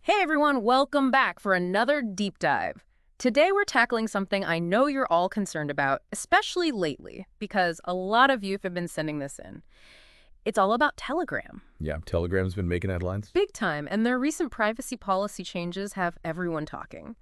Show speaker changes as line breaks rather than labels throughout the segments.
Hey everyone, welcome back for another deep dive. Today we're tackling something I know you're all concerned about, especially lately, because a lot of you have been sending this in. It's all about Telegram.
Yeah, Telegram's been making headlines.
Big time, and their recent privacy policy changes have everyone talking.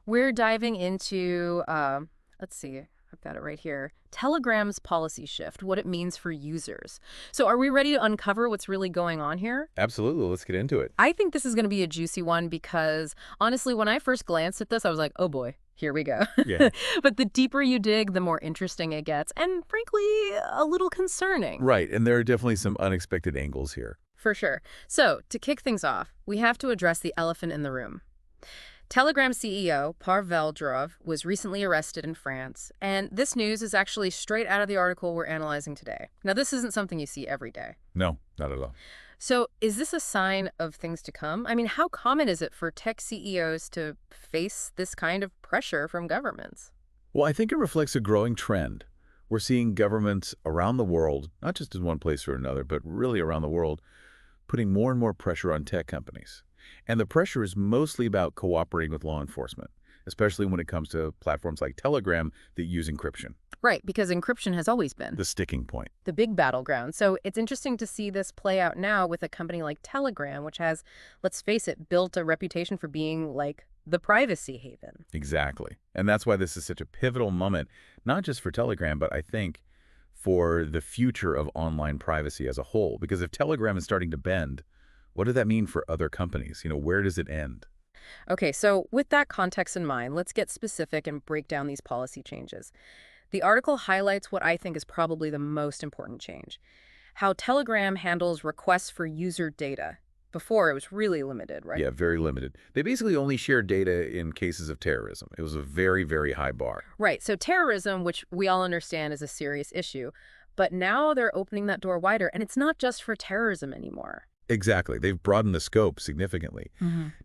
We're diving into, let's see, I've got it right here. Telegram's policy shift, what it means for users. So are we ready to uncover what's really going on here?
Absolutely, let's get into it.
I think this is going to be a juicy one because, honestly, when I first glanced at this, I was like, oh boy, here we go.
Yeah.
But the deeper you dig, the more interesting it gets, and frankly, a little concerning.
Right, and there are definitely some unexpected angles here.
For sure. So, to kick things off, we have to address the elephant in the room. Telegram CEO Pavel Durov was recently arrested in France, and this news is actually straight out of the article we're analyzing today. Now, this isn't something you see every day.
No, not at all.
So is this a sign of things to come? I mean, how common is it for tech CEOs to face this kind of pressure from governments?
Well, I think it reflects a growing trend. We're seeing governments around the world, not just in one place or another, but really around the world, putting more and more pressure on tech companies. And the pressure is mostly about cooperating with law enforcement, especially when it comes to platforms like Telegram that use encryption,
Right, because encryption has always been
the sticking point.
the big battleground. So it's interesting to see this play out now with a company like Telegram, which has, let's face it, built a reputation for being like the privacy haven.
Exactly. And that's why this is such a pivotal moment, not just for Telegram, but I think for the future of online privacy as a whole. Because if Telegram is starting to bend, what does that mean for other companies? Where does it end?
Okay, so with that context in mind, let's get specific and break down these policy changes. The article highlights what I think is probably the most important change: how Telegram handles requests for user data. Before, it was really limited, right?
Yeah, very limited. They basically only share data in cases of terrorism. It was a very, very high bar.
Right, so terrorism, which we all understand is a serious issue, but now they're opening that door wider, and it's not just for terrorism anymore.
Exactly. They've broadened the scope significantly.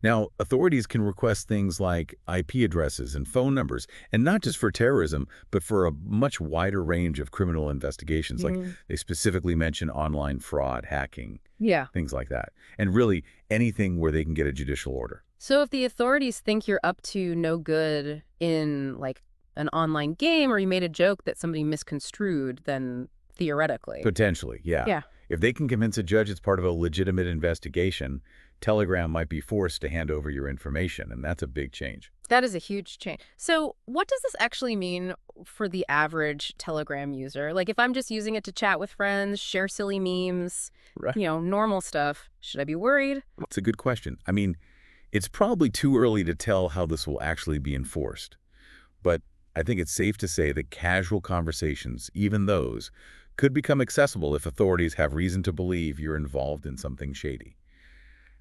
Now, authorities can request things like IP addresses and phone numbers, and not just for terrorism, but for a much wider range of criminal investigations. Like they specifically mention online fraud, hacking,
Yeah.
things like that. And really anything where they can get a judicial order.
So if the authorities think you're up to no good in, like, an online game, or you made a joke that somebody misconstrued, then theoretically.
Potentially, yeah.
Yeah.
If they can convince a judge it's part of a legitimate investigation, Telegram might be forced to hand over your information, and that's a big change.
That is a huge change. So what does this actually mean for the average Telegram user? Like, if I'm just using it to chat with friends, share silly memes,
Right.
normal stuff, should I be worried?
It's a good question. I mean, it's probably too early to tell how this will actually be enforced. But I think it's safe to say that casual conversations, even those, could become accessible if authorities have reason to believe you're involved in something shady.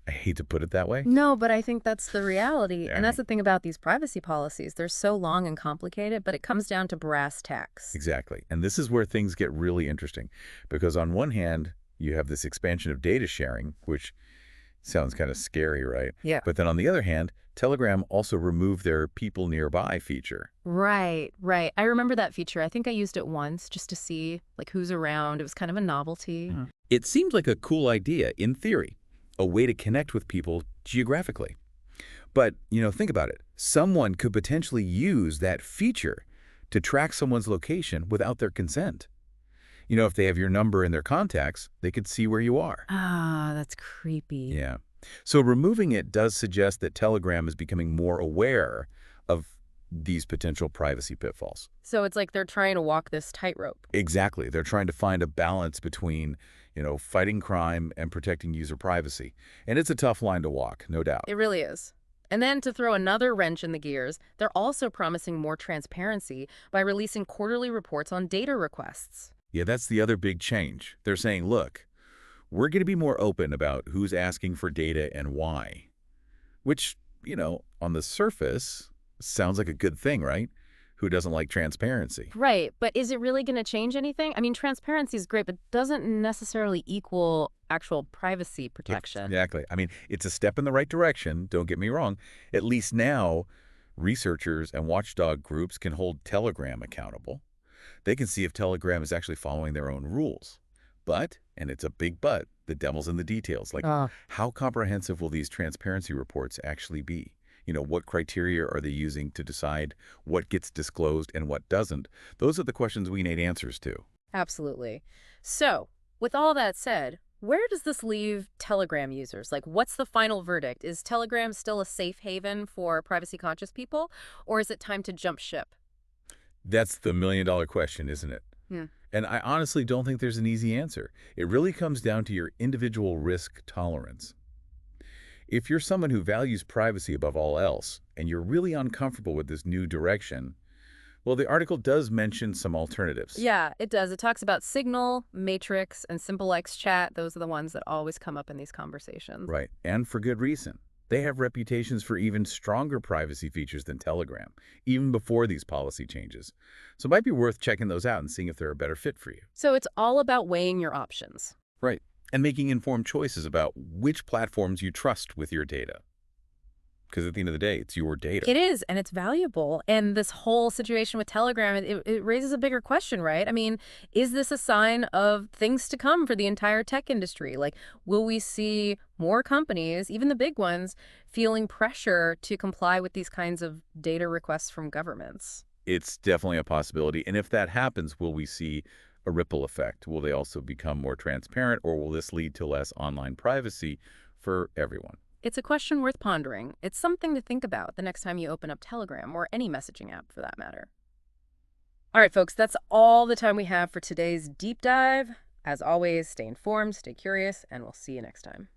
I hate to put it that way.
No, but I think that's the reality.
Yeah.
And that's the thing about these privacy policies. They're so long and complicated, but it comes down to brass tacks.
Exactly. And this is where things get really interesting. Because on one hand, you have this expansion of data sharing, which sounds kind of scary, right?
Yeah.
But then on the other hand, Telegram also removed their people nearby feature.
Right, right. I remember that feature. I think I used it once just to see, like, who's around. It was kind of a novelty.
It seemed like a cool idea in theory, a way to connect with people geographically. But, think about it. Someone could potentially use that feature to track someone's location without their consent. If they have your number in their contacts, they could see where you are.
Ah, that's creepy.
Yeah. So removing it does suggest that Telegram is becoming more aware of these potential privacy pitfalls.
So it's like they're trying to walk this tightrope.
Exactly. They're trying to find a balance between, fighting crime and protecting user privacy. And it's a tough line to walk, no doubt.
It really is. And then to throw another wrench in the gears, they're also promising more transparency by releasing quarterly reports on data requests.
Yeah, that's the other big change. They're saying, look, we're going to be more open about who's asking for data and why. Which, on the surface, sounds like a good thing, right? Who doesn't like transparency?
Right, but is it really going to change anything? I mean, transparency is great, but doesn't necessarily equal actual privacy protection.
Exactly. I mean, it's a step in the right direction, don't get me wrong. At least now, researchers and watchdog groups can hold Telegram accountable. They can see if Telegram is actually following their own rules. But, and it's a big but, the devil's in the details. Like,
Ah,
how comprehensive will these transparency reports actually be? What criteria are they using to decide what gets disclosed and what doesn't? Those are the questions we need answers to.
absolutely. So, with all that said, where does this leave Telegram users? Like, what's the final verdict? Is Telegram still a safe haven for privacy-conscious people, or is it time to jump ship?
That's the million-dollar question, isn't it?
Hmm.
And I honestly don't think there's an easy answer. It really comes down to your individual risk tolerance. If you're someone who values privacy above all else, and you're really uncomfortable with this new direction, well, the article does mention some alternatives.
Yeah, it does. It talks about Signal, Matrix, and SimpleX Chat. Those are the ones that always come up in these conversations.
Right, and for good reason. They have reputations for even stronger privacy features than Telegram, even before these policy changes. So it might be worth checking those out and seeing if they're a better fit for you.
So it's all about weighing your options.
Right. And making informed choices about which platforms you trust with your data. Because at the end of the day, it's your data.
It is, and it's valuable. And this whole situation with Telegram, it raises a bigger question, right? I mean, is this a sign of things to come for the entire tech industry? Like, will we see more companies, even the big ones, feeling pressure to comply with these kinds of data requests from governments?
It's definitely a possibility. And if that happens, will we see a ripple effect? Will they also become more transparent, or will this lead to less online privacy for everyone?
It's a question worth pondering. It's something to think about the next time you open up Telegram or any messaging app for that matter. All right, folks, that's all the time we have for today's deep dive. As always, stay informed, stay curious, and we'll see you next time.